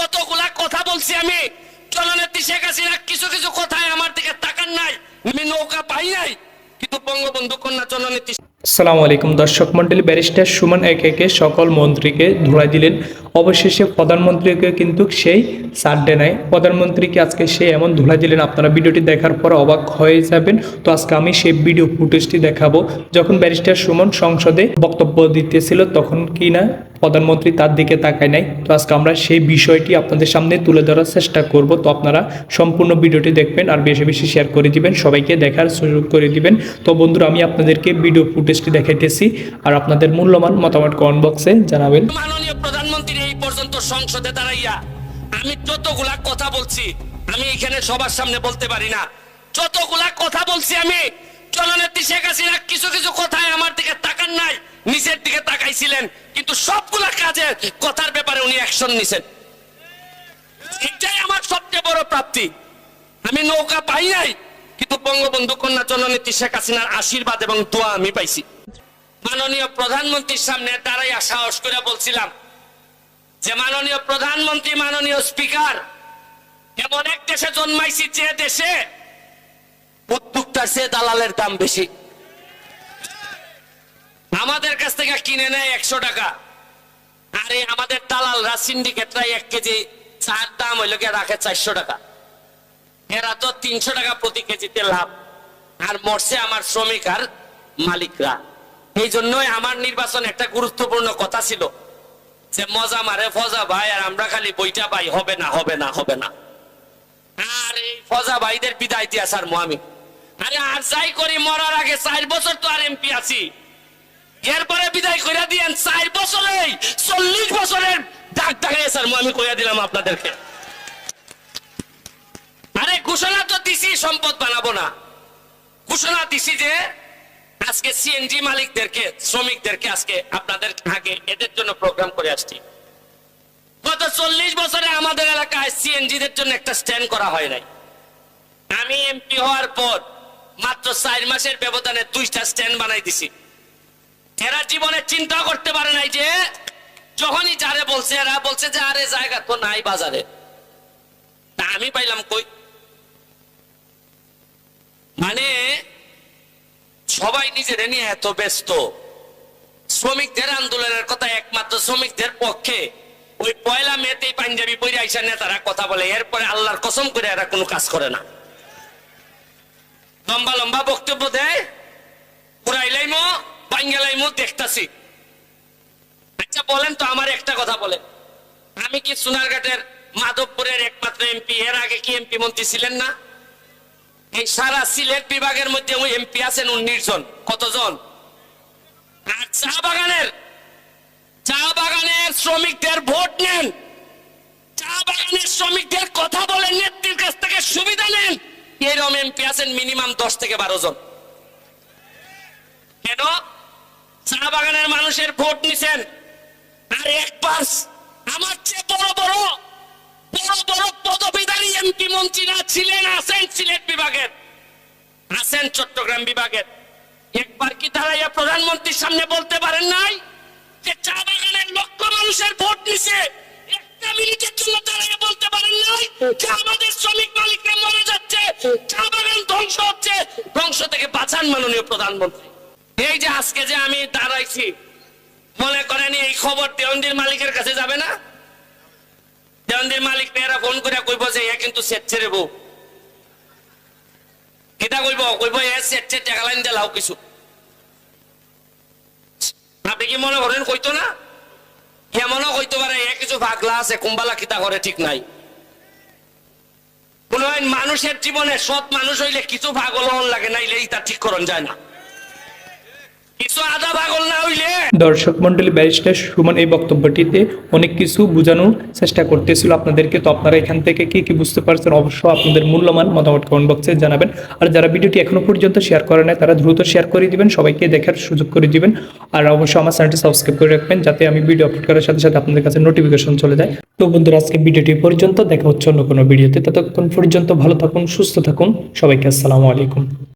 যতগুলা কথা বলছি আমি জননেত্রী শেখ হাসিনা কিছু কিছু কথায় আমার দিকে তাকান নাই, আমি নৌকা পাই নাই, কিন্তু বঙ্গবন্ধু কন্যা জননেত্রী। আসসালামু আলাইকুম দর্শক মন্ডলী, ব্যারিস্টার সুমন একে একে সকল মন্ত্রীকে ধুলাই দিলেন। অবশেষে প্রধানমন্ত্রীকে কিন্তু সেই সাড্ডে নেয়। প্রধানমন্ত্রীকে আজকে সে এমন ধুলাই দিলেন, আপনারা ভিডিওটি দেখার পর অবাক হয়ে যাবেন। তো আজকে আমি সেই ভিডিও ফুটেজটি দেখাবো, যখন ব্যারিস্টার সুমন সংসদে বক্তব্য দিতেছিল তখন কি না প্রধানমন্ত্রী তার দিকে তাকায় নাই। তো আজকে আমরা সেই বিষয়টি আপনাদের সামনে তুলে ধরার চেষ্টা করব। তো আপনারা সম্পূর্ণ ভিডিওটি দেখবেন আর বেশি বেশি শেয়ার করে দিবেন, সবাইকে দেখার সুযোগ করে দিবেন। তো বন্ধুরা, আমি আপনাদেরকে ভিডিও ফুটেজটি দেখাইতেছি আর আপনাদের মূল্যবান মতামত কমেন্ট বক্সে জানাবেন। মাননীয় প্রধানমন্ত্রী এই পর্যন্ত সংসদে দাঁড়াইয়া আমি যতগুলা কথা বলছি, আমি এখানে সবার সামনে বলতে পারি না, যতগুলা কথা বলছি আমি জননেত্রী শেখ হাসিনা কিছু কিছু কথায় আমার দিকে তাকান নাই, নিচের দিকে তাকাইছিলেন, কিন্তু সবগুলা কাজের কথার ব্যাপারে উনি অ্যাকশন নিছেন। এটাই আমার সবচেয়ে বড় প্রাপ্তি। আমি নৌকা পাই নাই, কিন্তু বঙ্গবন্ধু কন্যা জননেত্রী শেখ হাসিনার আশীর্বাদ এবং দোয়া আমি পাইছি। মাননীয় প্রধানমন্ত্রীর সামনে দাঁড়াইয়া সাহস করে বলছিলাম যে মাননীয় প্রধানমন্ত্রী, মাননীয় স্পিকার, এমন এক দেশে জন্মাইছি যে দেশে উদ্যোক্তার চেয়ে দালালের দাম বেশি। আমাদের কাছ থেকে কিনে নেয় 100 টাকা, আরে আমাদের দালালরা সিন্ডিকেটরা 1 কেজি চার দাম হইল গিয়ে রাখে 400 টাকা। এরা তো 300 টাকা প্রতি কেজিতে লাভ, আর মরছে আমার শ্রমিক আর মালিকরা। এই জন্যই আমার নির্বাচন একটা গুরুত্বপূর্ণ কথা ছিল যে মজা মারে ফজা ভাই, আর আমরা খালি বইটা পাই, হবে না হবে না হবে না। আর এই ফজা ভাইদের বিদায় দিয়ে আসার আমি, আরে আর যাই করি মরার আগে 4 বছর তো আর এমপি আছি, এরপরে বিদায় কইরা দিয়েন 4 বছরেই 40 বছরের ডাক ডাকাই স্যার আমি কইরা দিলাম আপনাদেরকে। আরে ঘোষণা তো দিছি সম্পদ বানাবো না, ঘোষণা দিছি যে আজকে সিএনজি মালিকদেরকে, শ্রমিকদেরকে আজকে আপনাদের আগে এদের জন্য প্রোগ্রাম করে আসছি। গত 40 বছরে আমাদের এলাকায় সিএনজিদের জন্য একটা স্ট্যান্ড করা হয় নাই। আমি এমপি হওয়ার পর মাত্র 4 মাসের ব্যবধানে 2টা স্ট্যান্ড বানাই দিছি। এরা জীবনে চিন্তা করতে পারে নাই যে যখনই যারে বলছে, এরা বলছে যে আরে জায়গা তো নাই বাজারে, তা আমি পাইলাম কই। মানে সবাই নিজের নিয়ে এত ব্যস্ত। শ্রমিকদের আন্দোলনের কথা একমাত্র শ্রমিকদের পক্ষে ওই 1 মেতেই পাঞ্জাবি পরে আইসা নেতারা কথা বলে, এরপরে আল্লাহর কসম করে এরা কোনো কাজ করে না। লম্বা লম্বা বক্তব্য দেয়, পুরাইলাইমো বাঙ্গালাইমো দেখতাছি। আচ্ছা বলেন তো, আমার একটা কথা বলেন, আমি কি সোনারঘাটের মাধবপুরের একমাত্র এমপি? এর আগে কি এমপি মন্ত্রী ছিলেন না? এই সারা সিলেট বিভাগের মধ্যে ওই এমপি আছেন 19 জন। কতজন? আর চা বাগানের শ্রমিকদের ভোট নেন, চা বাগানের শ্রমিকদের কথা বলেন, নেত্রীর কাছ থেকে সুবিধা নেন, এরকম এমপি আছেন মিনিমাম 10 থেকে 12 জন। কেন? চা বাগানের মানুষের ভোট নিছেন। আর একবার আমার চেয়ে বড় বড় পদবীধারী এমপি মন্ত্রীরা ছিলেন, আছেন সিলেট বিভাগের, আছেন চট্টগ্রাম বিভাগের। একবার কি দাঁড়াইয়া প্রধানমন্ত্রীর সামনে বলতে পারেন নাই যে চা বাগানের লক্ষ মানুষের ভোট নিছে? একটা মিনিটের জন্য দাঁড়াইয়া বলতে পারেন নাই যে আমাদের শ্রমিক মালিকরা মরে যাচ্ছে, চা বাগান ধ্বংস হচ্ছে, ধ্বংস থেকে বাঁচান মাননীয় প্রধানমন্ত্রী। এই যে আজকে যে আমি দাঁড়াইছি, মনে করেন এই খবর দেওয়ানদির মালিকের কাছে যাবে না? দেওয়ানদির মালিক মেয়েরা ফোন করে কইব যে এ কিন্তু সেট ছেড়ে বউ, এটা কইব এ সেট ছেড়ে টাকা লাইন দিলাও কিছু। আপনি কি মনে করেন কইতো না? এমনও কইতে পারে এ কিছু পাগলা আছে, কুম্বালা কিতা করে ঠিক নাই। কোন মানুষের জীবনে সৎ মানুষ হইলে কিছু পাগল হন লাগে, নাইলে এটা ঠিক করন যায় না। দর্শক মন্ডলী, ব্যারিস্টার সুমন এই বক্তব্যটিতে অনেক কিছু বোঝানোর চেষ্টা করতেছিল আপনাদেরকে। তো আপনারা এখান থেকে কি বুঝতে পারছেন অবশ্যই আপনাদের মূল্যবান মতামত কমেন্ট বক্সে জানাবেন। আর যারা ভিডিওটি এখনো পর্যন্ত শেয়ার করে নাই তারা দ্রুত শেয়ার করে দিবেন, সবাইকে দেখার সুযোগ করে দিবেন। আর অবশ্যই আমার চ্যানেলটি সাবস্ক্রাইব করে রাখবেন, যাতে আমি ভিডিও আপলোড করার সাথে সাথে আপনাদের কাছে নোটিফিকেশন চলে যায়। তো বন্ধুরা, আজকে ভিডিওটি পর্যন্ত, দেখা হচ্ছে অন্য কোনো ভিডিওতে। ততক্ষণ পর্যন্ত ভালো থাকুন, সুস্থ থাকুন, সবাইকে আসসালামু আলাইকুম।